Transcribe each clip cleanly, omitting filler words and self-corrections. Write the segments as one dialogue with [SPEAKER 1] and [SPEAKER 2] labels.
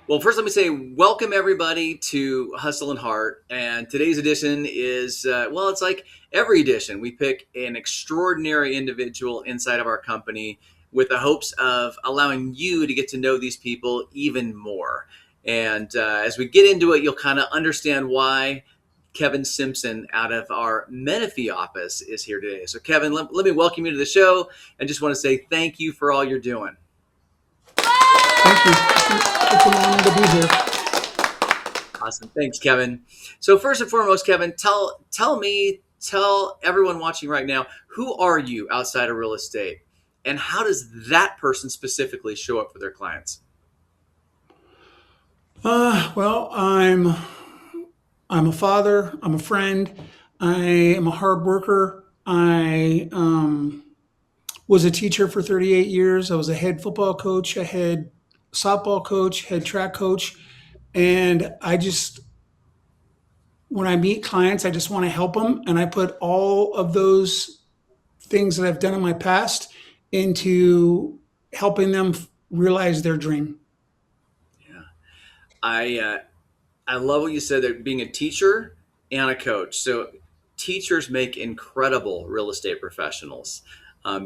[SPEAKER 1] Well, first, let me say welcome everybody to Hustle and Heart. And today's edition is, well, it's like every edition. We pick an extraordinary individual inside of our company with the hopes of allowing you to get to know these people even more. And as we get into it, you'll kind of understand why Kevin Simpson out of our Menifee office is here today. So, Kevin, let me welcome you to the show and just want to say thank you for all you're doing.
[SPEAKER 2] Thank you. It's an honor to be here.
[SPEAKER 1] Awesome. Thanks, Kevin. So first and foremost, Kevin, tell everyone watching right now, who are you outside of real estate? And how does that person specifically show up for their clients?
[SPEAKER 2] I'm a father. I'm a friend. I am a hard worker. I was a teacher for 38 years. I was a head football coach, a head softball coach, head track coach, and when I meet clients, I just want to help them, and I put all of those things that I've done in my past into helping them realize their dream.
[SPEAKER 1] Yeah. I love what you said that being a teacher and a coach. So teachers make incredible real estate professionals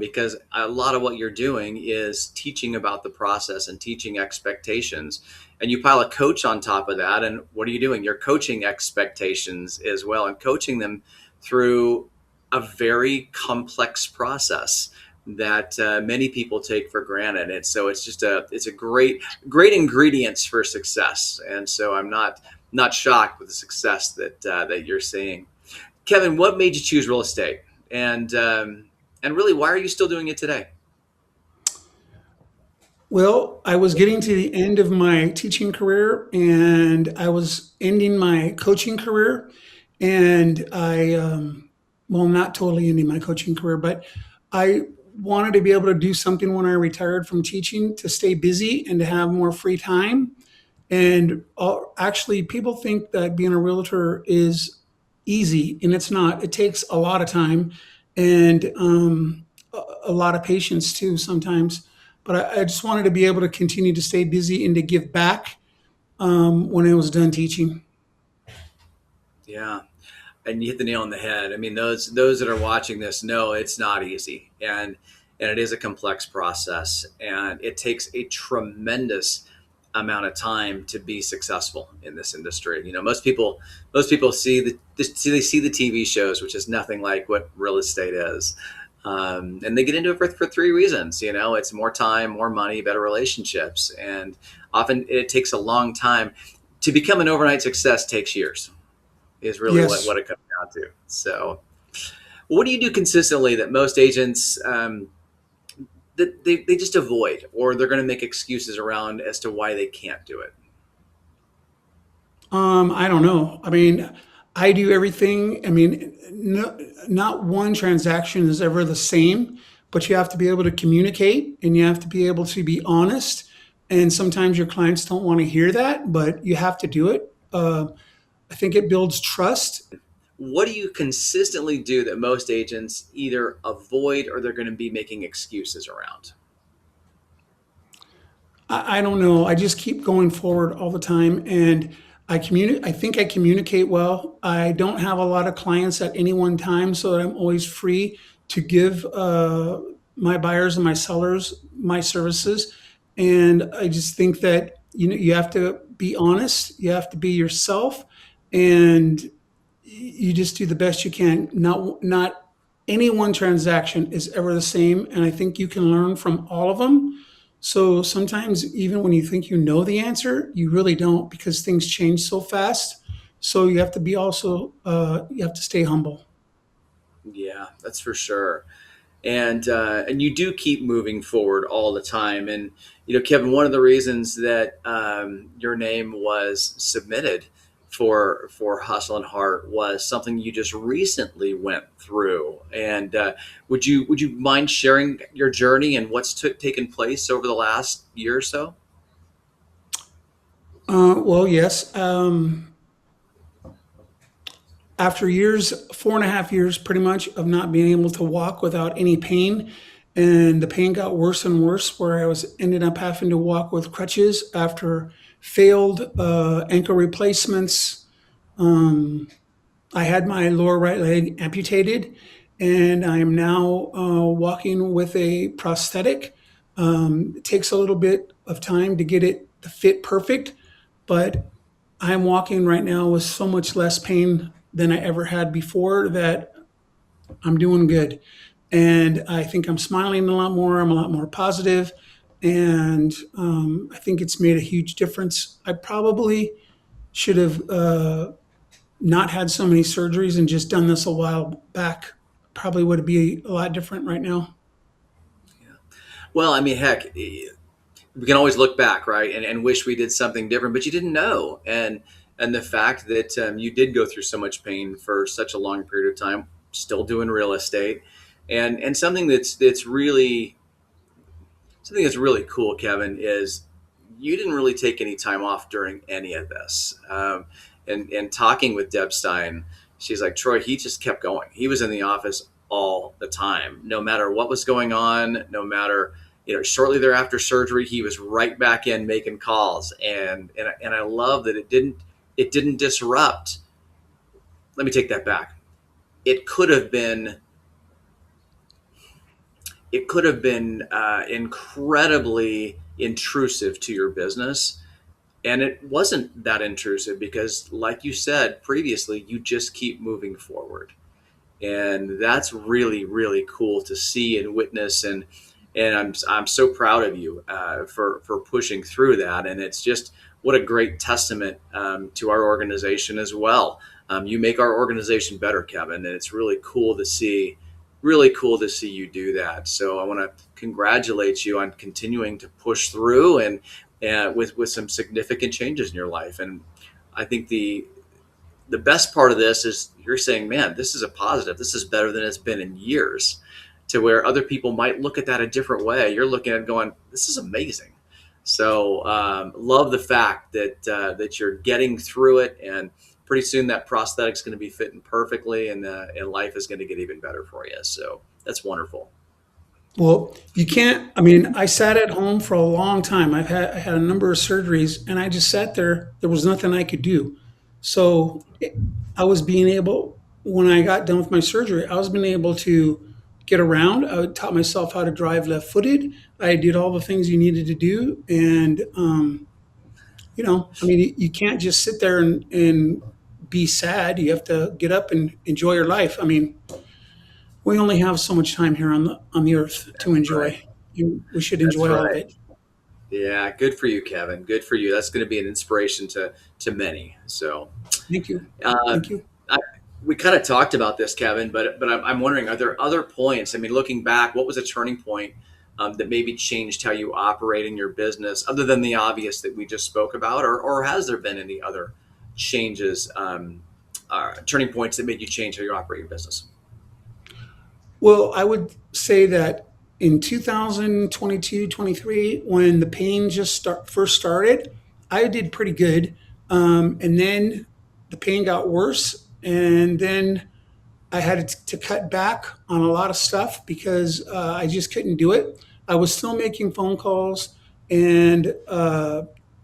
[SPEAKER 1] because a lot of what you're doing is teaching about the process and teaching expectations. And you pile a coach on top of that. And what are you doing? You're coaching expectations as well and coaching them through a very complex process that many people take for granted. And so it's a great ingredients for success. And so I'm not shocked with the success that you're seeing. Kevin, what made you choose real estate? And really, why are you still doing it today?
[SPEAKER 2] Well, I was getting to the end of my teaching career and I was ending my coaching career. And well, not totally ending my coaching career, but I wanted to be able to do something when I retired from teaching to stay busy and to have more free time. And actually, people think that being a realtor is easy, and it's not. It takes a lot of time and a lot of patience too sometimes. But I just wanted to be able to continue to stay busy and to give back when I was done teaching.
[SPEAKER 1] Yeah, and you hit the nail on the head. I mean, those that are watching this know it's not easy, and it is a complex process, and it takes a tremendous amount of time to be successful in this industry. You know, most people see the TV shows, which is nothing like what real estate is. And they get into it for three reasons. You know, it's more time, more money, better relationships, and often it takes a long time to become an overnight success. Takes years, is really
[SPEAKER 2] Yes.
[SPEAKER 1] what it comes down to. So, what do you do consistently that most agents that they just avoid, or they're going to make excuses around as to why they can't do it?
[SPEAKER 2] I don't know. I mean, I do everything. I mean, no, not one transaction is ever the same, but you have to be able to communicate and you have to be able to be honest. And sometimes your clients don't want to hear that, but you have to do it. I think it builds trust.
[SPEAKER 1] What do you consistently do that most agents either avoid or they're going to be making excuses around?
[SPEAKER 2] I don't know. I just keep going forward all the time, and I think I communicate well. I don't have a lot of clients at any one time, so that I'm always free to give my buyers and my sellers my services. And I just think that you have to be honest. You have to be yourself, and you just do the best you can. Not any one transaction is ever the same, and I think you can learn from all of them. So sometimes, even when you think you know the answer, you really don't because things change so fast. So you have to be also you have to stay humble.
[SPEAKER 1] Yeah, that's for sure. And you do keep moving forward all the time. And you know, Kevin, one of the reasons that your name was submitted for Hustle and Heart was something you just recently went through. And would you mind sharing your journey and what's taken place over the last year or so?
[SPEAKER 2] Well, yes. After years, 4.5 years pretty much of not being able to walk without any pain, and the pain got worse and worse, where I was ended up having to walk with crutches after failed ankle replacements. Um, I had my lower right leg amputated, and I am now walking with a prosthetic. It takes a little bit of time to get it to fit perfect, but I'm walking right now with so much less pain than I ever had before that I'm doing good. And I think I'm smiling a lot more. I'm a lot more positive, and I think it's made a huge difference. I probably should have not had so many surgeries and just done this a while back. Probably would be a lot different right now.
[SPEAKER 1] Well, I mean, heck, we can always look back, right, and wish we did something different, but you didn't know. And the fact that you did go through so much pain for such a long period of time, still doing real estate, and something that's really cool, Kevin, is you didn't really take any time off during any of this. And talking with Deb Stein, she's like, Troy, he just kept going. He was in the office all the time, no matter what was going on, no matter, shortly thereafter surgery, he was right back in making calls. And I love that it didn't disrupt. Let me take that back. It could have been incredibly intrusive to your business. And it wasn't that intrusive because, like you said previously, you just keep moving forward. And that's really, really cool to see and witness. And I'm so proud of you for pushing through that. And it's just what a great testament to our organization as well. You make our organization better, Kevin, and it's really cool to see you do that. So I want to congratulate you on continuing to push through and with some significant changes in your life. And I think the best part of this is you're saying, man, this is a positive. This is better than it's been in years, to where other people might look at that a different way. You're looking at it going, this is amazing. So love the fact that you're getting through it, and pretty soon that prosthetic's going to be fitting perfectly, and life is going to get even better for you. So that's wonderful.
[SPEAKER 2] Well, you can't. I mean, I sat at home for a long time. I had a number of surgeries, and I just sat there. There was nothing I could do. So I was being able, when I got done with my surgery, I was being able to get around. I taught myself how to drive left-footed. I did all the things you needed to do, and I mean, you can't just sit there and be sad. You have to get up and enjoy your life. I mean, we only have so much time here on the earth to
[SPEAKER 1] That's right.
[SPEAKER 2] enjoy. We should
[SPEAKER 1] That's
[SPEAKER 2] enjoy all of
[SPEAKER 1] right.
[SPEAKER 2] it.
[SPEAKER 1] Yeah, good for you, Kevin. Good for you. That's going to be an inspiration to many. So
[SPEAKER 2] Thank you.
[SPEAKER 1] uh,
[SPEAKER 2] Thank you.
[SPEAKER 1] I, we kind of talked about this, Kevin, but I'm wondering, are there other points? I mean, looking back, what was a turning point that maybe changed how you operate in your business, other than the obvious that we just spoke about, or has there been any other changes, turning points that made you change how you operate your business?
[SPEAKER 2] Well, I would say that in 2022, 23, when the pain first started, I did pretty good. And then the pain got worse. And then I had to cut back on a lot of stuff because I just couldn't do it. I was still making phone calls and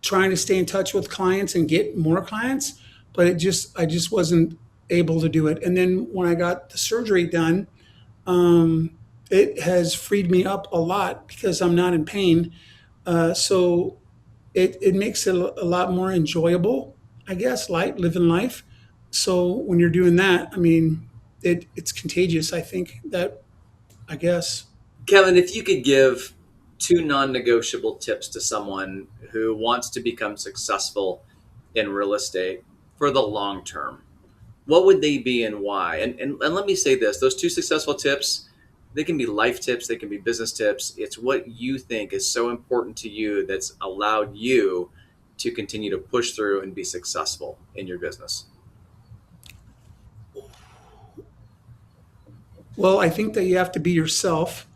[SPEAKER 2] trying to stay in touch with clients and get more clients, but I just wasn't able to do it. And then when I got the surgery done, um, it has freed me up a lot because I'm not in pain. So it makes it a lot more enjoyable, I guess, like living life. So when you're doing that, I mean, it's contagious. I think that, I guess.
[SPEAKER 1] Kevin, if you could give two non-negotiable tips to someone who wants to become successful in real estate for the long term, what would they be and why? And let me say this, those two successful tips, they can be life tips, they can be business tips. It's what you think is so important to you that's allowed you to continue to push through and be successful in your business.
[SPEAKER 2] Well, I think that you have to be yourself.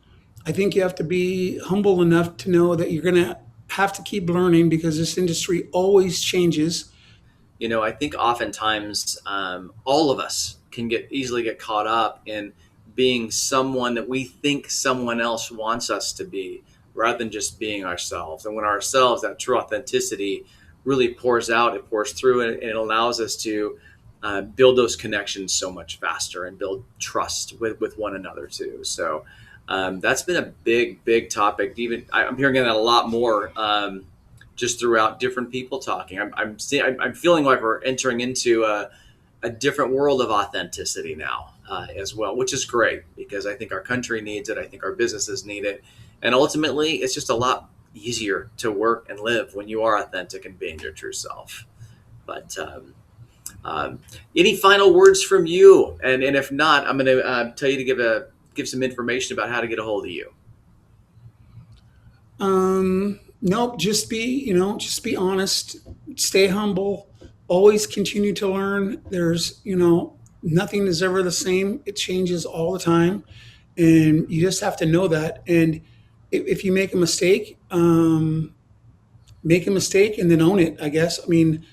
[SPEAKER 2] I think you have to be humble enough to know that you're going to have to keep learning because this industry always changes.
[SPEAKER 1] I think oftentimes all of us can easily get caught up in being someone that we think someone else wants us to be, rather than just being ourselves. And when ourselves, that true authenticity, really pours out, it pours through, and it allows us to build those connections so much faster and build trust with one another too. So that's been a big topic. Even I'm hearing that a lot more just throughout different people talking. I'm feeling like we're entering into a different world of authenticity now as well, which is great because I think our country needs it. I think our businesses need it. And ultimately, it's just a lot easier to work and live when you are authentic and being your true self. But um, any final words from you? And if not, I'm going to tell you to give some information about how to get a hold of you.
[SPEAKER 2] Nope, just be honest, stay humble, always continue to learn. Nothing is ever the same. It changes all the time. And you just have to know that. And if you make a mistake and then own it, I guess. I mean,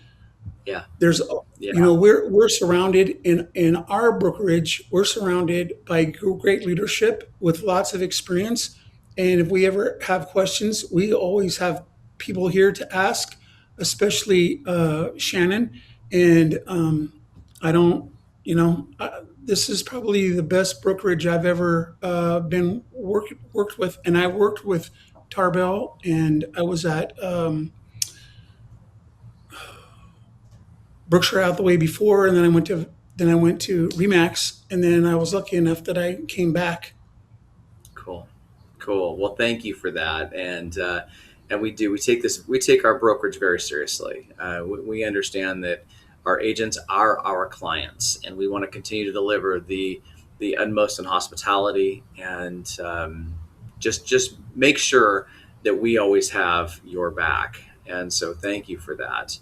[SPEAKER 1] Yeah,
[SPEAKER 2] there's
[SPEAKER 1] yeah,
[SPEAKER 2] we're surrounded in our brokerage, we're surrounded by great leadership with lots of experience, and if we ever have questions, we always have people here to ask, especially Shannon. And I don't you know this is probably the best brokerage I've ever been worked with. And I worked with Tarbell, and I was at Berkshire Hathaway before, and then I went to Remax, and then I was lucky enough that I came back.
[SPEAKER 1] cool, cool. Well, thank you for that. And we take our brokerage very seriously. We understand that our agents are our clients, and we want to continue to deliver the utmost in hospitality and just make sure that we always have your back. And so, thank you for that.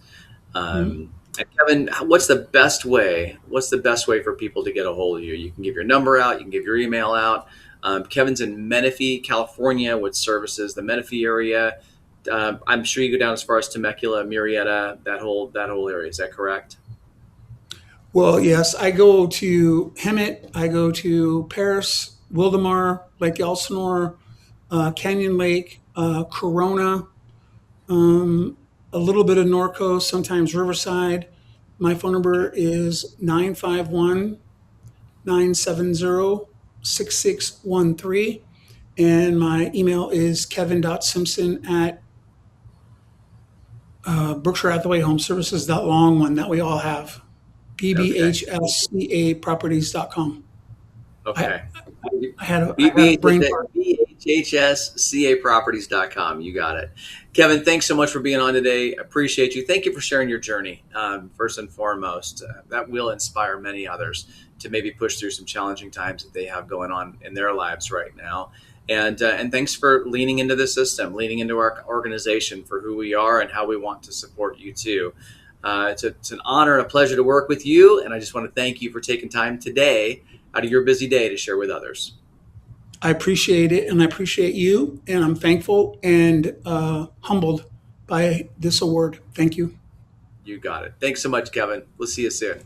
[SPEAKER 2] Mhm.
[SPEAKER 1] And Kevin, what's the best way? What's the best way for people to get a hold of you? You can give your number out. You can give your email out. Kevin's in Menifee, California, with services the Menifee area. I'm sure you go down as far as Temecula, Murrieta, that whole area. Is that correct?
[SPEAKER 2] Well, yes, I go to Hemet, I go to Paris, Wildemar, Lake Elsinore, Canyon Lake, Corona, a little bit of Norco, sometimes Riverside. My phone number is 951-970-6613. And my email is kevin.simpson at Berkshire Hathaway Home Services, that long one that we all have.
[SPEAKER 1] Okay.
[SPEAKER 2] BBHSCA Properties.com. I,
[SPEAKER 1] Okay.
[SPEAKER 2] I had a brain fart.
[SPEAKER 1] BHSCAproperties.com. You got it. Kevin, thanks so much for being on today. Appreciate you. Thank you for sharing your journey. First and foremost, that will inspire many others to maybe push through some challenging times that they have going on in their lives right now. And thanks for leaning into the system, leaning into our organization for who we are and how we want to support you too. It's an honor and a pleasure to work with you. And I just want to thank you for taking time today out of your busy day to share with others.
[SPEAKER 2] I appreciate it, and I appreciate you, and I'm thankful and humbled by this award. Thank you.
[SPEAKER 1] You got it. Thanks so much, Kevin. We'll see you soon.